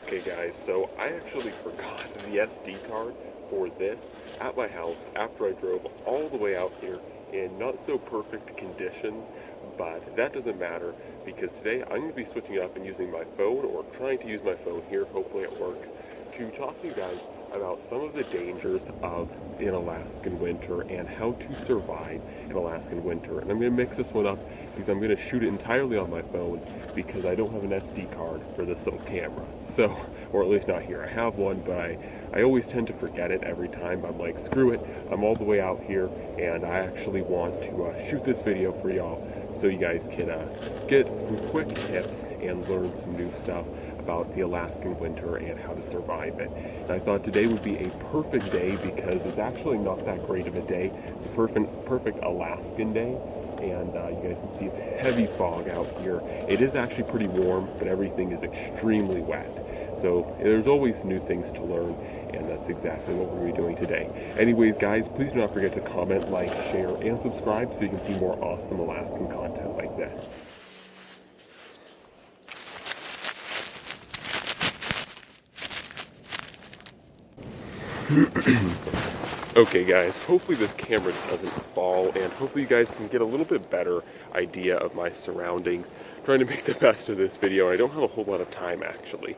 Okay guys, so I actually forgot the SD card for this at my house after I drove all the way out here in not so perfect conditions, but that doesn't matter because today I'm going to be switching up and using my phone, or trying to use my phone here, hopefully it works, to talk to you guys about some of the dangers of an Alaskan winter and how to survive an Alaskan winter. And I'm going to mix this one up because I'm going to shoot it entirely on my phone because I don't have an SD card for this little camera. So, or at least not here. I have one, but I always tend to forget it every time. I'm like, screw it, I'm all the way out here and I actually want to shoot this video for y'all so you guys can get some quick tips and learn some new stuff about the Alaskan winter and how to survive it. And I thought today would be a perfect day because it's actually not that great of a day. It's a perfect Alaskan day, and you guys can see it's heavy fog out here. It is actually pretty warm, but everything is extremely wet. So there's always new things to learn, and that's exactly what we're going to be doing today. Anyways, guys, please do not forget to comment, like, share, and subscribe so you can see more awesome Alaskan content like this. Okay guys, hopefully this camera doesn't fall and hopefully you guys can get a little bit better idea of my surroundings. I'm trying to make the best of this video. I don't have a whole lot of time actually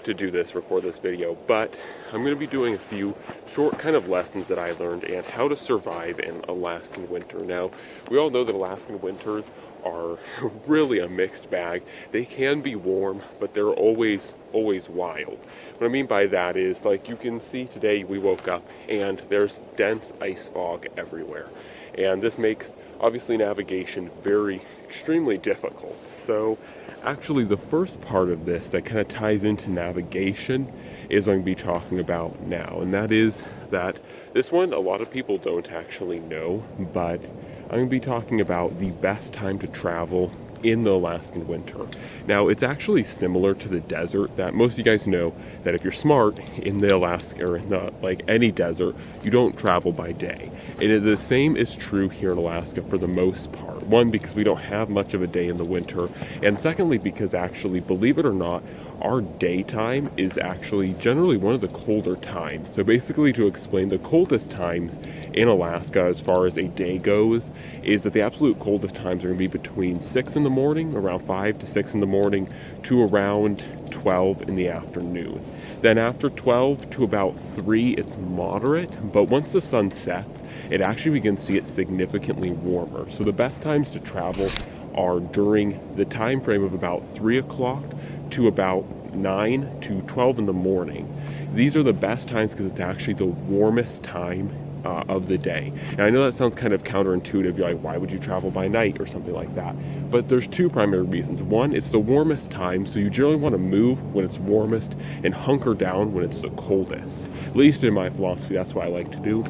to record this video, but I'm going to be doing a few short kind of lessons that I learned and how to survive an Alaskan winter. Now, we all know that Alaskan winters are really a mixed bag. They can be warm, but they're always wild. What I mean by that is, like you can see today, we woke up and there's dense ice fog everywhere. And this makes, obviously, navigation extremely difficult. So actually the first part of this that kind of ties into navigation is what I'm going to be talking about now. And that is that this one, a lot of people don't actually know, but I'm going to be talking about the best time to travel in the Alaskan winter. Now, it's actually similar to the desert. That most of you guys know that if you're smart in the Alaska, or in the, like any desert, you don't travel by day. And the same is true here in Alaska for the most part. One, because we don't have much of a day in the winter, and secondly, because actually, believe it or not, our daytime is actually generally one of the colder times. So basically, to explain, the coldest times in Alaska as far as a day goes is that the absolute coldest times are going to be between 6 in the morning, around 5 to 6 in the morning, to around 12 in the afternoon. Then after 12 to about 3, it's moderate, but once the sun sets, it actually begins to get significantly warmer. So the best times to travel are during the time frame of about 3 o'clock to about 9 to 12 in the morning. These are the best times because it's actually the warmest time of the day. And I know that sounds kind of counterintuitive. You're like, why would you travel by night or something like that? But there's two primary reasons. One, it's the warmest time, so you generally want to move when it's warmest and hunker down when it's the coldest. At least in my philosophy, that's what I like to do.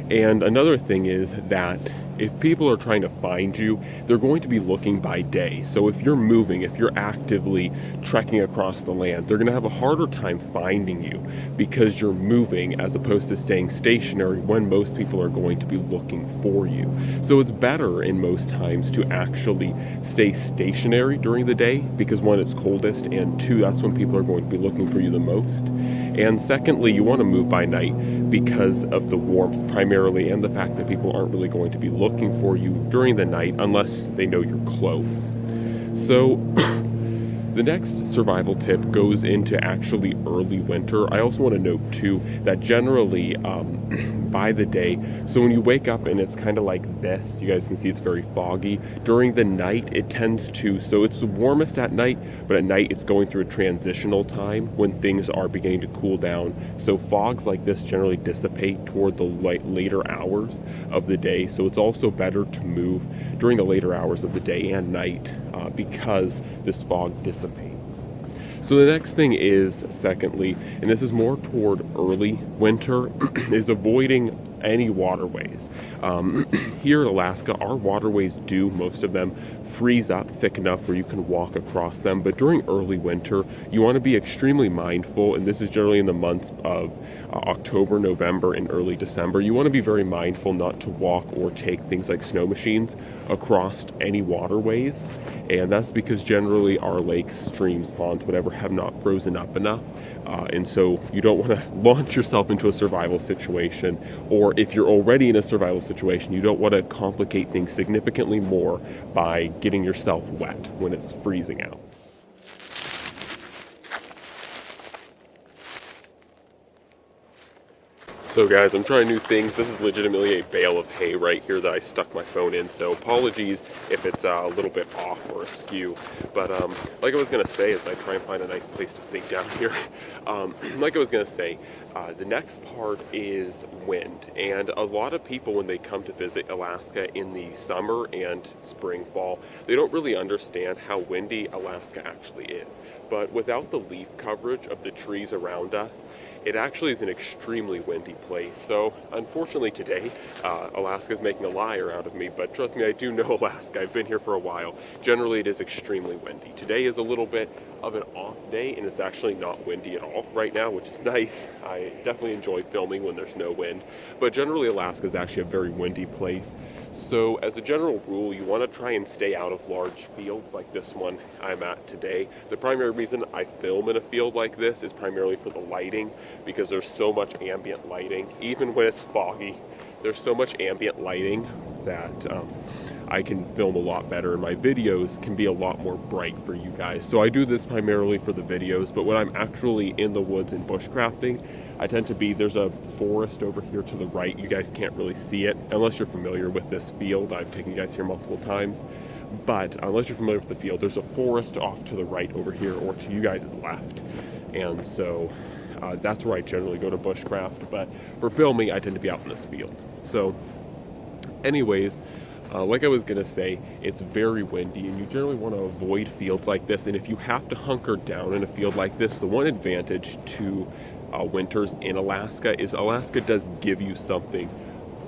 And another thing is that if people are trying to find you, they're going to be looking by day. So if you're moving, if you're actively trekking across the land, they're going to have a harder time finding you because you're moving as opposed to staying stationary when most people are going to be looking for you. So it's better in most times to actually stay stationary during the day because one, it's coldest, and two, that's when people are going to be looking for you the most. And secondly, you want to move by night because of the warmth primarily and the fact that people aren't really going to be looking for you during the night unless they know you're close. So the next survival tip goes into actually early winter. I also want to note too that generally by the day, so when you wake up and it's kind of like this, you guys can see it's very foggy. During the night it tends to, so it's the warmest at night, but at night it's going through a transitional time when things are beginning to cool down. So fogs like this generally dissipate toward the later hours of the day. So it's also better to move during the later hours of the day and night because this fog dissipates. So the next thing is, secondly, and this is more toward early winter, is avoiding any waterways. Here in Alaska, our waterways do, most of them, freeze up thick enough where you can walk across them. But during early winter, you want to be extremely mindful, and this is generally in the months of October, November, and early December. You want to be very mindful not to walk or take things like snow machines across any waterways. And that's because generally our lakes, streams, ponds, whatever, have not frozen up enough. And so you don't want to launch yourself into a survival situation, or if you're already in a survival situation, you don't want to complicate things significantly more by getting yourself wet when it's freezing out. So guys, I'm trying new things. This is legitimately a bale of hay right here that I stuck my phone in, so apologies if it's a little bit off or askew. But like I was going to say, as I try and find a nice place to sink down here, like I was going to say, the next part is wind. And a lot of people, when they come to visit Alaska in the summer and spring, fall, they don't really understand how windy Alaska actually is. But without the leaf coverage of the trees around us, it actually is an extremely windy place. So unfortunately today, Alaska is making a liar out of me, but trust me, I do know Alaska. I've been here for a while. Generally it is extremely windy. Today is a little bit of an off day, and it's actually not windy at all right now, which is nice. I definitely enjoy filming when there's no wind, but generally Alaska is actually a very windy place. So as a general rule, you want to try and stay out of large fields like this one I'm at today. The primary reason I film in a field like this is primarily for the lighting, because there's so much ambient lighting. Even when it's foggy, there's so much ambient lighting that I can film a lot better, and my videos can be a lot more bright for you guys. So I do this primarily for the videos, but when I'm actually in the woods and bushcrafting, I tend to be, there's a forest over here to the right. You guys can't really see it unless you're familiar with this field. I've taken you guys here multiple times, but unless you're familiar with the field, there's a forest off to the right over here, or to you guys' left. And so that's where I generally go to bushcraft, but for filming, I tend to be out in this field. So anyways, like I was gonna say, it's very windy, and you generally want to avoid fields like this. And if you have to hunker down in a field like this, the one advantage to winters in Alaska is Alaska does give you something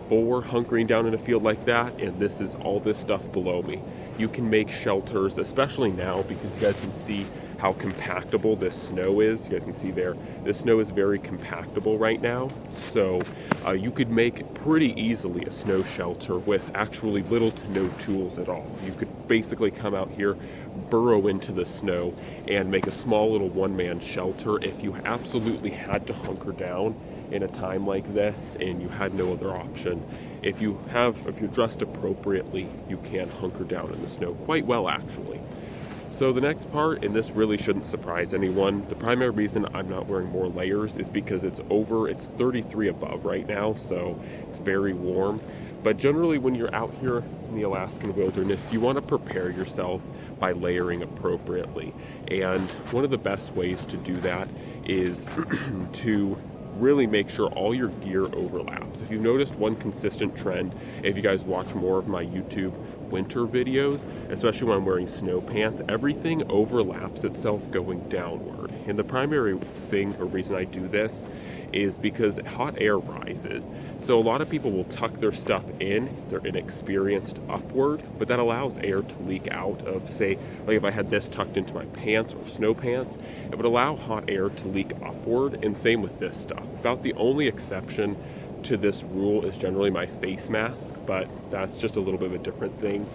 for hunkering down in a field like that, and this is all this stuff below me. You can make shelters, especially now, because you guys can see how compactable this snow is. You guys can see there, this snow is very compactable right now. So you could make pretty easily a snow shelter with actually little to no tools at all. You could basically come out here, burrow into the snow, and make a small little one-man shelter if you absolutely had to hunker down in a time like this and you had no other option. If you're dressed appropriately, you can hunker down in the snow quite well, actually. So the next part, and this really shouldn't surprise anyone, the primary reason I'm not wearing more layers is because it's 33 above right now, so it's very warm. But generally when you're out here in the Alaskan wilderness, you want to prepare yourself by layering appropriately. And one of the best ways to do that is to really make sure all your gear overlaps. If you've noticed one consistent trend, if you guys watch more of my YouTube winter videos, especially when I'm wearing snow pants, everything overlaps itself going downward. And the primary thing or reason I do this is because hot air rises. So a lot of people will tuck their stuff in, they're inexperienced, upward, but that allows air to leak out of, say, like if I had this tucked into my pants or snow pants, it would allow hot air to leak upward, and same with this stuff. About the only exception to this rule is generally my face mask, but that's just a little bit of a different thing.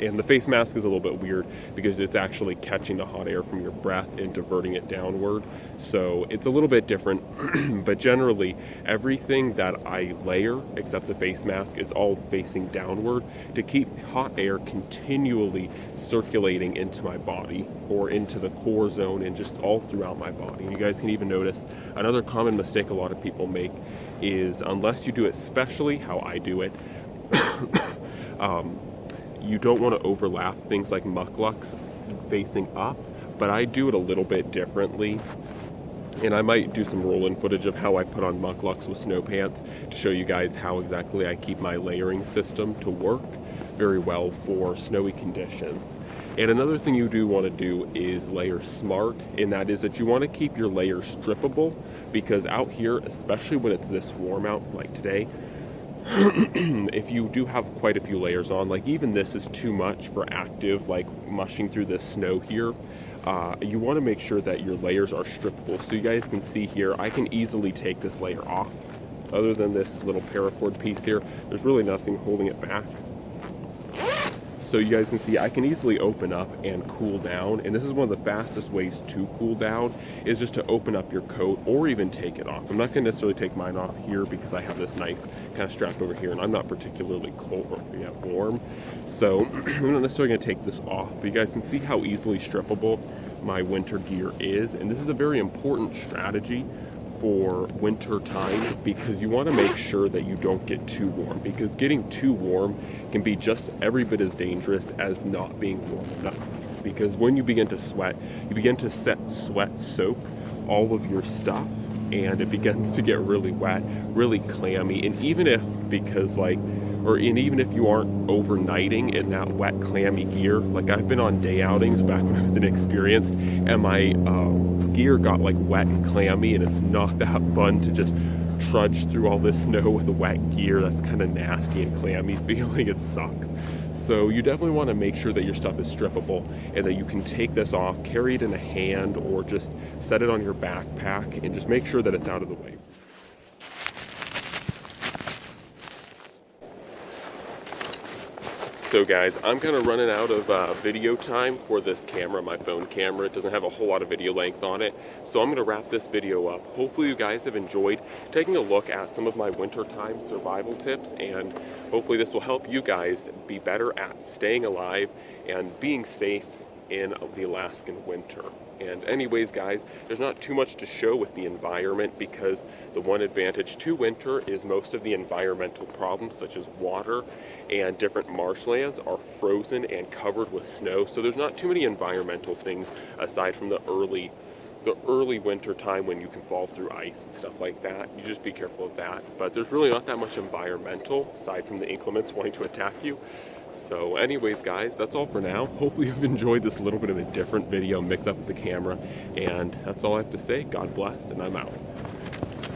And the face mask is a little bit weird because it's actually catching the hot air from your breath and diverting it downward. So it's a little bit different, but generally everything that I layer except the face mask is all facing downward to keep hot air continually circulating into my body or into the core zone and just all throughout my body. And you guys can even notice another common mistake a lot of people make is, unless you do it specially how I do it, you don't want to overlap things like mucklucks facing up, but I do it a little bit differently. And I might do some roll-in footage of how I put on mucklucks with snow pants to show you guys how exactly I keep my layering system to work very well for snowy conditions. And another thing you do want to do is layer smart, and that is that you want to keep your layers strippable, because out here, especially when it's this warm out like today, if you do have quite a few layers on, like even this is too much for active, like mushing through the snow here, you want to make sure that your layers are strippable. So you guys can see here, I can easily take this layer off. Other than this little paracord piece here, there's really nothing holding it back. So you guys can see I can easily open up and cool down, and this is one of the fastest ways to cool down, is just to open up your coat or even take it off. I'm not going to necessarily take mine off here because I have this knife kind of strapped over here and I'm not particularly cold or warm, so I'm not necessarily going to take this off, but you guys can see how easily strippable my winter gear is, and this is a very important strategy for winter time because you want to make sure that you don't get too warm, because getting too warm can be just every bit as dangerous as not being warm enough. Because when you begin to sweat, you begin to sweat soak all of your stuff, and it begins to get really wet, really clammy, and even if even if you aren't overnighting in that wet, clammy gear, like I've been on day outings back when I was inexperienced, and my gear got like wet and clammy, and it's not that fun to just trudge through all this snow with a wet gear. That's kind of nasty and clammy feeling. It sucks. So you definitely want to make sure that your stuff is strippable and that you can take this off, carry it in a hand, or just set it on your backpack and just make sure that it's out of the way. So guys, I'm kind of running out of video time for this camera, my phone camera. It doesn't have a whole lot of video length on it. So I'm going to wrap this video up. Hopefully you guys have enjoyed taking a look at some of my wintertime survival tips, and hopefully this will help you guys be better at staying alive and being safe in the Alaskan winter. And anyways guys, there's not too much to show with the environment, because the one advantage to winter is most of the environmental problems such as water and different marshlands are frozen and covered with snow. So there's not too many environmental things aside from the early winter time when you can fall through ice and stuff like that. You just be careful of that. But there's really not that much environmental aside from the inclements wanting to attack you. So anyways guys, that's all for now. Hopefully you've enjoyed this little bit of a different video mix up with the camera, and that's all I have to say. God bless, and I'm out.